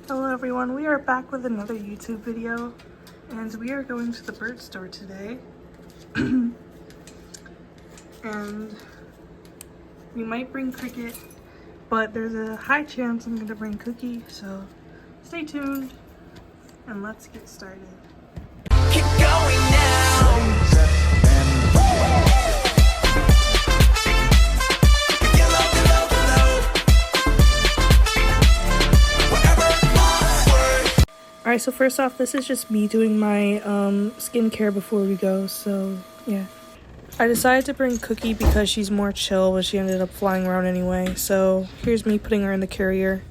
Hello everyone, we are back with another YouTube video and we are going to the bird store today and we might bring Cricket, but there's a high chance I'm going to bring Cookie, so stay tuned and let's get started. Keep going now. Alright, so first off, this is just me doing my skincare before we go, so yeah. I decided to bring Cookie because she's more chill, but she ended up flying around anyway, so here's me putting her in the carrier.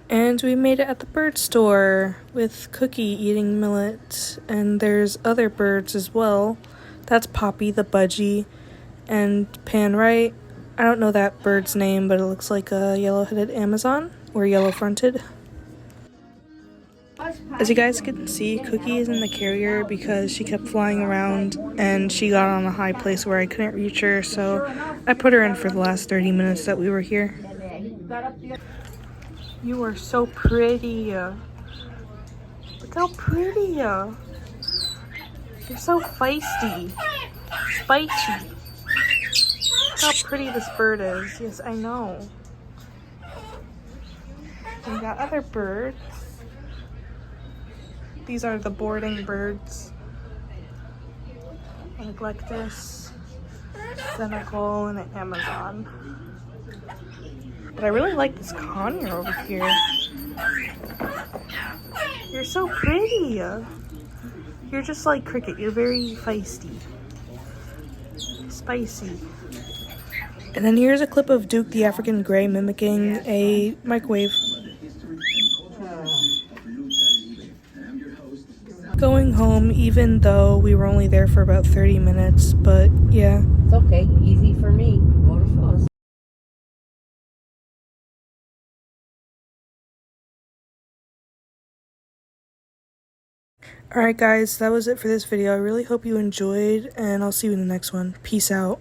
And we made it at the bird store with Cookie eating millet, and there's other birds as well. That's Poppy the budgie and Pan Right. I don't know that bird's name, but it looks like a yellow-headed Amazon or yellow-fronted. As you guys can see, Cookie is in the carrier because she kept flying around and she got on a high place where I couldn't reach her, so I put her in for the last 30 minutes that we were here. You are so pretty. Look how pretty. You're so feisty. Spicy. Look how pretty this bird is. Yes, I know. We got other birds. These are the boarding birds. Neglectus, Senegal, and an Amazon. But I really like this conure over here. You're so pretty. You're just like Cricket. You're very feisty. Spicy. And then here's a clip of Duke the African Grey mimicking a microwave. Going home, even though we were only there for about 30 minutes, but yeah. It's okay, easy for me. Waterfalls. Alright guys, that was it for this video. I really hope you enjoyed, and I'll see you in the next one. Peace out.